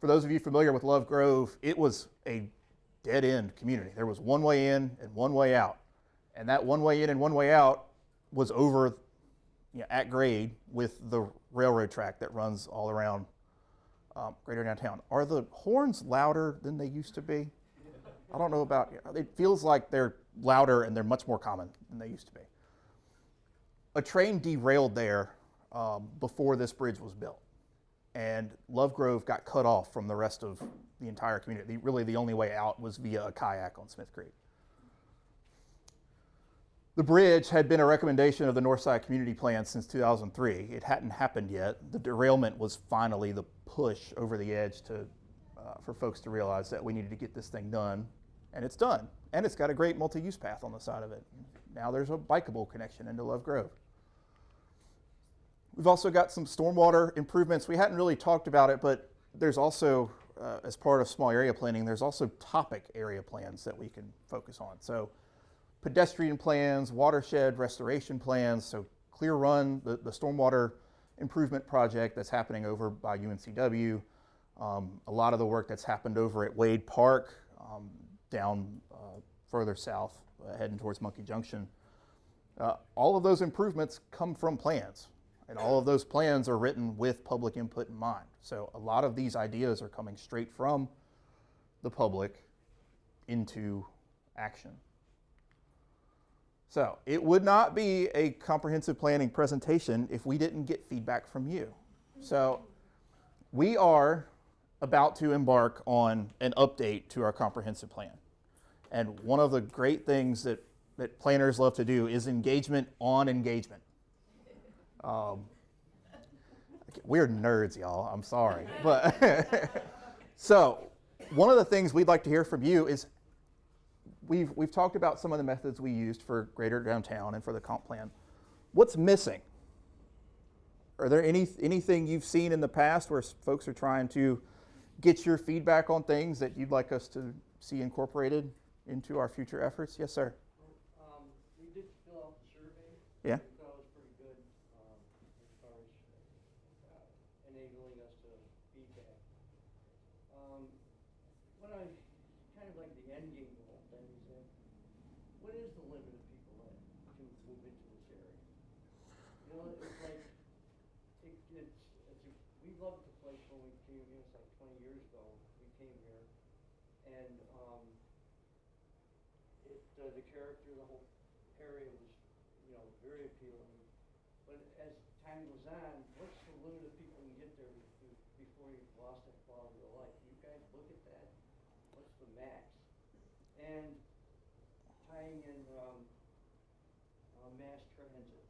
Speaker 2: those of you familiar with Love Grove, it was a dead-end community. There was one way in and one way out. And that one way in and one way out was over at grade with the railroad track that runs all around greater downtown. Are the horns louder than they used to be? I don't know about you. It feels like they're louder and they're much more common than they used to be. A train derailed there before this bridge was built. And Love Grove got cut off from the rest of the entire community. Really, the only way out was via a kayak on Smith Creek. The bridge had been a recommendation of the Northside Community Plan since 2003. It hadn't happened yet. The derailment was finally the push over the edge for folks to realize that we needed to get this thing done, and it's done. And it's got a great multi-use path on the side of it. Now there's a bikeable connection into Love Grove. We've also got some stormwater improvements. We hadn't really talked about it, but there's also, as part of small area planning, there's also topic area plans that we can focus on. So pedestrian plans, watershed restoration plans, so Clear Run, the stormwater improvement project that's happening over by UNCW, a lot of the work that's happened over at Wade Park, down further south, heading towards Monkey Junction. All of those improvements come from plans, and all of those plans are written with public input in mind. So a lot of these ideas are coming straight from the public into action. So it would not be a comprehensive planning presentation if we didn't get feedback from you. So we are about to embark on an update to our comprehensive plan. And one of the great things that planners love to do is engagement on engagement. We're nerds, y'all. I'm sorry. But so one of the things we'd like to hear from you is we've talked about some of the methods we used for Greater Downtown and for the comp plan. What's missing? Are there anything you've seen in the past where folks are trying to get your feedback on things that you'd like us to see incorporated into our future efforts? Yes, sir.
Speaker 5: We did fill out the survey.
Speaker 2: Yeah.
Speaker 5: I thought it was pretty good as far as enabling us to feedback. What I kind of like the end game of the whole thing is that what is the limit of people that can move into this area? Well, it's like, we loved the place when we came here, it's like 20 years ago, we came here. And, the character, the whole area was, very appealing. But as time goes on, what's the limit of people you get there before you've lost that quality of life? You guys look at that? What's the max? And tying in mass transit.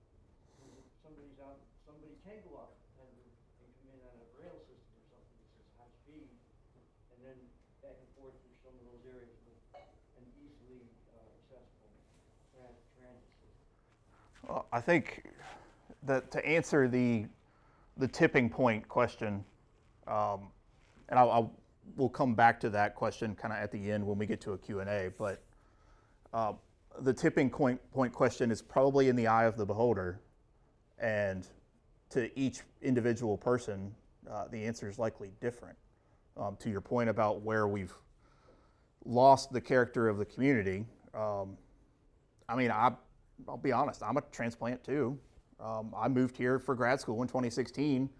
Speaker 5: Somebody can go out and come in on a rail system or something that says high speed, and then back and forth through some of those areas with an easily accessible transit system.
Speaker 2: Well, I think that to answer the tipping point question, and we'll come back to that question kind of at the end when we get to a Q&A, but the tipping point question is probably in the eye of the beholder, and to each individual person, the answer is likely different. To your point about where we've lost the character of the community, I mean, I'll be honest, I'm a transplant too. I moved here for grad school in 2016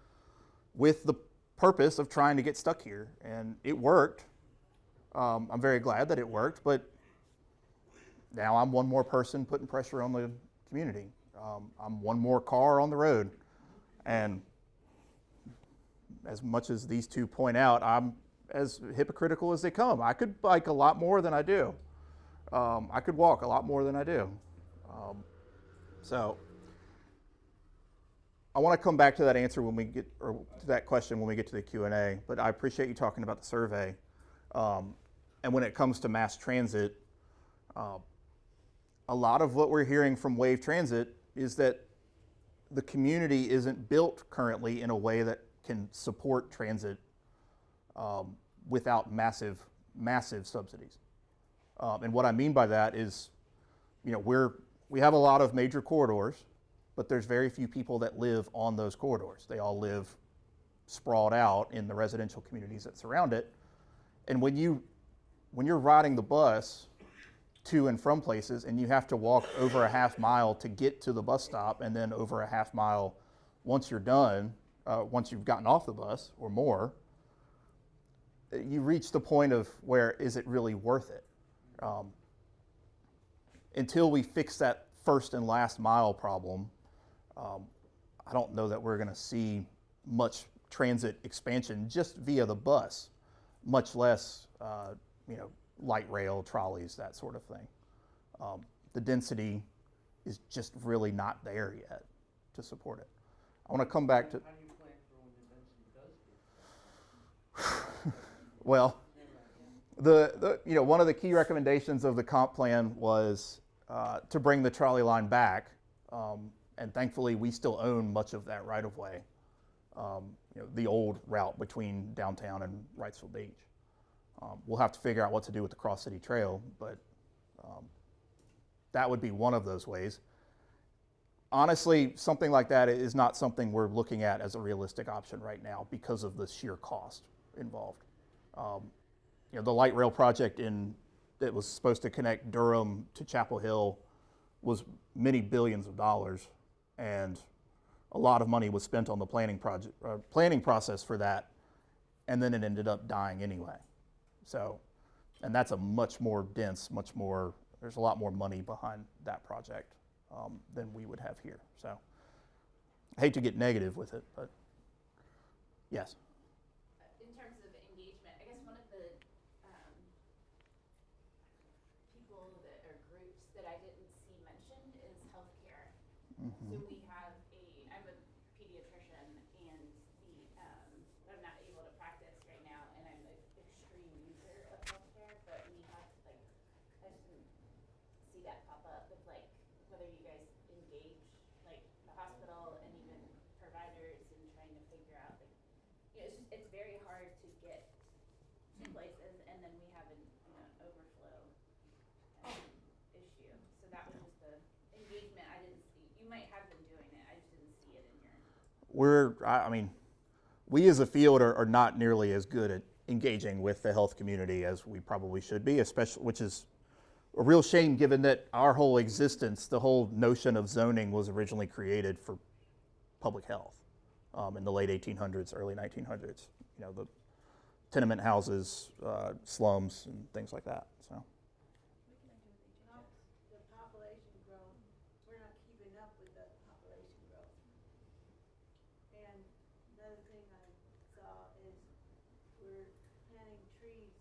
Speaker 2: with the purpose of trying to get stuck here, and it worked. I'm very glad that it worked, but now I'm one more person putting pressure on the community. I'm one more car on the road. And as much as these two point out, I'm as hypocritical as they come. I could bike a lot more than I do. I could walk a lot more than I do. So I want to come back to that answer when we get, or to that question when we get to the Q&A, but I appreciate you talking about the survey. And when it comes to mass transit, a lot of what we're hearing from Wave Transit is that the community isn't built currently in a way that can support transit without massive subsidies. And what I mean by that is, we have a lot of major corridors, but there's very few people that live on those corridors. They all live sprawled out in the residential communities that surround it. And when you're riding the bus to and from places and you have to walk over a half mile to get to the bus stop, and then over a half mile once you're done, once you've gotten off the bus or more, you reach the point of where is it really worth it? Until we fix that first and last mile problem, I don't know that we're going to see much transit expansion just via the bus, much less light rail, trolleys, that sort of thing. The density is just really not there yet to support it. I want to come back to.
Speaker 5: How do you plan for when the density does get?
Speaker 2: Well, the one of the key recommendations of the comp plan was to bring the trolley line back, and thankfully we still own much of that right of way, the old route between downtown and Wrightsville Beach. We'll have to figure out what to do with the Cross City Trail, but that would be one of those ways. Honestly, something like that is not something we're looking at as a realistic option right now because of the sheer cost involved. The light rail project that was supposed to connect Durham to Chapel Hill was many billions of dollars, and a lot of money was spent on the planning process for that, and then it ended up dying anyway. So, and that's a much more dense, there's a lot more money behind that project than we would have here. So, I hate to get negative with it, but yes.
Speaker 6: In terms of engagement, I guess one of the people or groups that I didn't see mentioned is healthcare.
Speaker 2: Mm-hmm.
Speaker 6: So I'm a pediatrician, and I'm not able to practice right now, and I'm an extreme user of healthcare, but we have I just didn't see that pop up of whether you guys engage the hospital and even providers in trying to figure out it's very hard to get to places, and then we have an overflow issue. So that was just the engagement I didn't see. You might have been doing it, I just didn't see it in your.
Speaker 2: We as a field are not nearly as good at engaging with the health community as we probably should be, which is a real shame given that our whole existence, the whole notion of zoning was originally created for public health in the late 1800s, early 1900s. You know, the tenement houses, slums, and things like that. So.
Speaker 7: The population growth, we're not keeping up with the population growth. And another thing I saw is we're planting trees,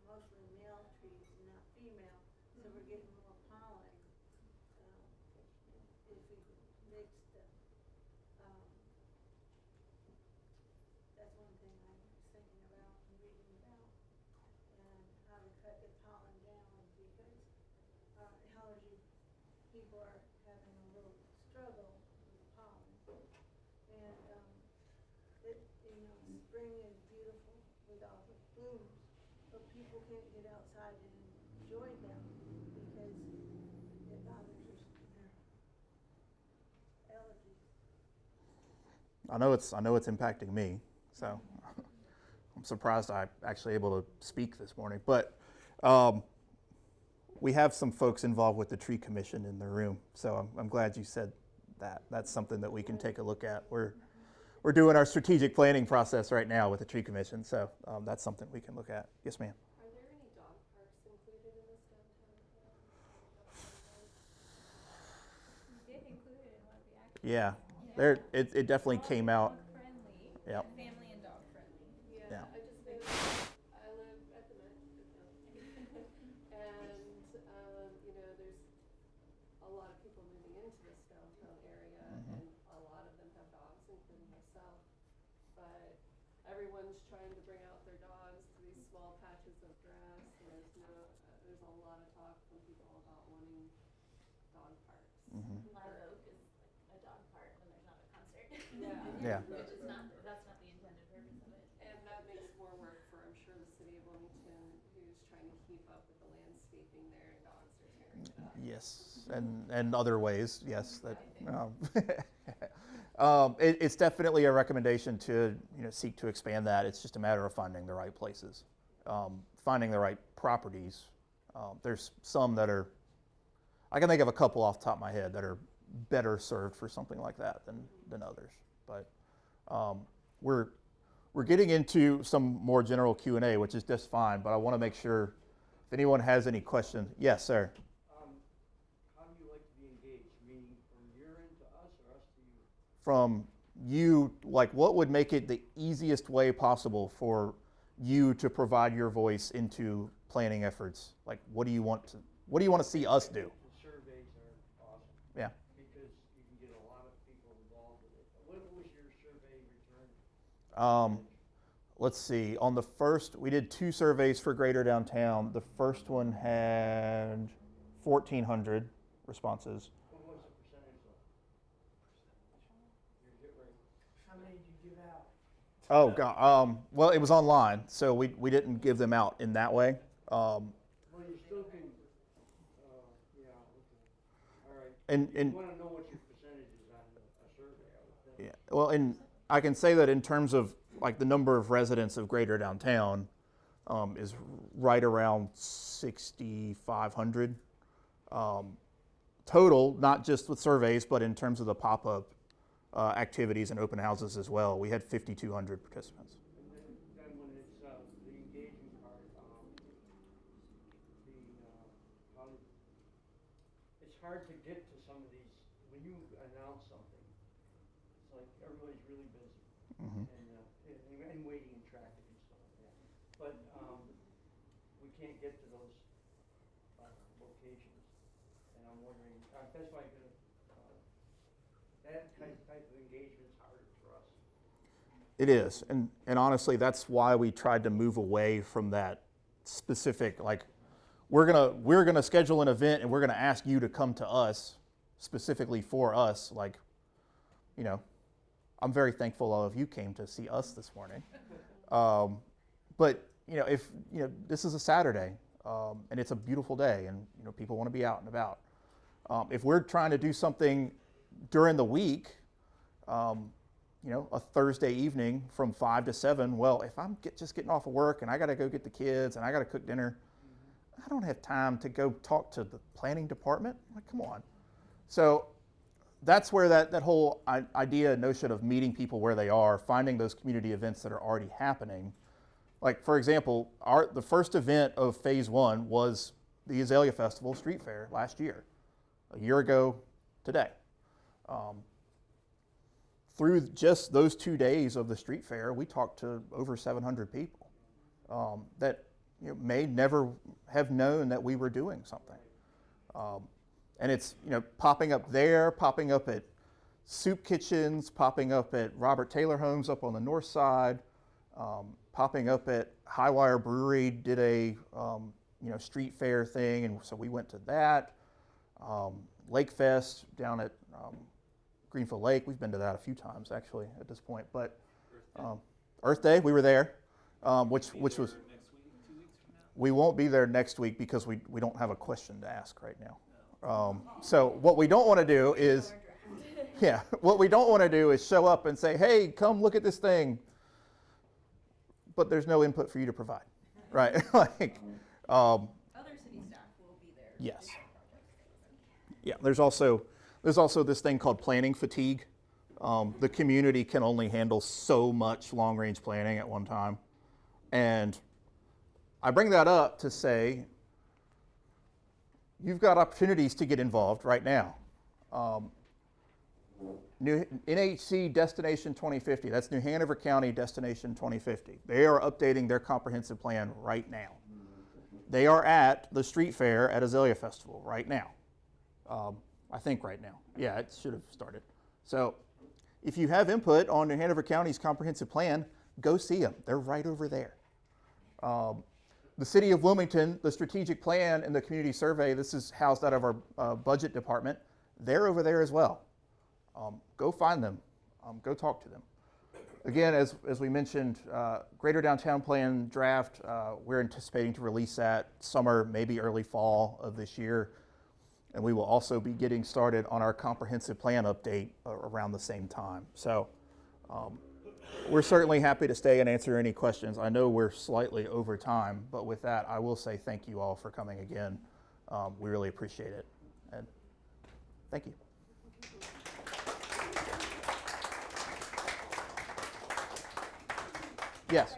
Speaker 7: mostly male trees, not female, so we're getting more pollen. If we mix the, that's one thing I was thinking about and reading about, and how to cut the pollen down, because allergy people are having a little struggle with pollen. And spring is beautiful with all the blooms, but people can't get outside and enjoy them because it bothers their allergies.
Speaker 2: I know it's impacting me, so I'm surprised I'm actually able to speak this morning. But we have some folks involved with the tree commission in the room, so I'm glad you said that. That's something that we can take a look at. We're doing our strategic planning process right now with the tree commission, so that's something we can look at. Yes, ma'am.
Speaker 8: Are there any dog parks included in this downtown plan?
Speaker 3: We did include it in one of the actions.
Speaker 2: Yeah, there it definitely came out.
Speaker 3: Friendly.
Speaker 2: Yeah.
Speaker 3: Family and dog friendly.
Speaker 2: Yeah.
Speaker 8: I just noticed, I live at the Met, and, there's a lot of people moving into this downtown area, and a lot of them have dogs, including myself. But everyone's trying to bring out their dogs to these small patches of grass, and there's a lot of talk from people about wanting dog parks.
Speaker 6: Live Oak is like a dog park when there's not a concert.
Speaker 2: Yeah.
Speaker 6: Which is that's not the intended purpose of it.
Speaker 8: And that makes more work for, I'm sure, the city of Wilmington, who's trying to keep up with the landscaping there, and dogs are tearing it up.
Speaker 2: Yes, and other ways, yes. It's definitely a recommendation to seek to expand that. It's just a matter of finding the right places, finding the right properties. There's some that are, I can think of a couple off the top of my head that are better served for something like that than others. But we're getting into some more general Q&A, which is just fine. But I want to make sure if anyone has any questions. Yes, sir.
Speaker 5: How do you like to be engaged? Meaning from your end to us or us to you?
Speaker 2: From you, like what would make it the easiest way possible for you to provide your voice into planning efforts? Like what do you want to see us do?
Speaker 5: The surveys are awesome.
Speaker 2: Yeah.
Speaker 5: Because you can get a lot of people involved with it. What was your survey return?
Speaker 2: Let's see. On the first, we did 2 surveys for Greater Downtown. The first one had 1,400 responses.
Speaker 5: What was the percentage of? Your hit rate? How many did you give out?
Speaker 2: Oh God. Well, it was online, so we didn't give them out in that way.
Speaker 5: Well, you still can. Yeah. Okay. All right.
Speaker 2: And
Speaker 5: You want to know what your percentage is on a survey, I would think.
Speaker 2: yeah. Well, and I can say that in terms of like the number of residents of Greater Downtown is right around 6,500 total, not just with surveys, but in terms of the pop-up activities and open houses as well. We had 5,200 participants.
Speaker 5: Then when it's the engagement part, it's hard to get to some of these. When you announce something, it's like everybody's really busy and waiting in traffic and stuff like that. But we can't get to those locations, and I'm wondering. That's why that type of engagement is harder for us.
Speaker 2: It is, and honestly, that's why we tried to move away from that specific, like, we're gonna schedule an event and we're gonna ask you to come to us specifically for us. Like, I'm very thankful all of you came to see us this morning. But if this is a Saturday and it's a beautiful day and people want to be out and about. If we're trying to do something during the week, a Thursday evening from 5 to 7, well, if I'm just getting off of work and I got to go get the kids and I got to cook dinner, I don't have time to go talk to the planning department. Like, come on. So that's where that whole idea, notion of meeting people where they are, finding those community events that are already happening. Like, for example, the first event of phase 1 was the Azalea Festival Street Fair last year, a year ago today. Through just those 2 days of the street fair, we talked to over 700 people that may never have known that we were doing something. And it's popping up there, popping up at soup kitchens, popping up at Robert Taylor Homes up on the north side, popping up at Highwire Brewery, did a street fair thing, and so we went to that. Lake Fest down at Greenfield Lake, we've been to that a few times actually at this point. But Earth Day, we were there, which was. We won't be there next week because we don't have a question to ask right now. So what we don't want to do is, what we don't want to do is show up and say, hey, come look at this thing, but there's no input for you to provide, right? Like,
Speaker 4: Other city staff will be there.
Speaker 2: yes. Yeah, there's also this thing called planning fatigue. The community can only handle so much long-range planning at one time. And I bring that up to say, you've got opportunities to get involved right now. New NHC Destination 2050, that's New Hanover County Destination 2050. They are updating their comprehensive plan right now. They are at the street fair at Azalea Festival right now. I think right now. Yeah, it should have started. So if you have input on New Hanover County's comprehensive plan, go see them. They're right over there. The City of Wilmington, the strategic plan and the community survey, this is housed out of our budget department. They're over there as well. Go find them. Go talk to them. Again, as we mentioned, Greater Downtown Plan draft, we're anticipating to release that summer, maybe early fall of this year. And we will also be getting started on our comprehensive plan update around the same time. So we're certainly happy to stay and answer any questions. I know we're slightly over time, but with that, I will say thank you all for coming again. We really appreciate it. And thank you. Yes.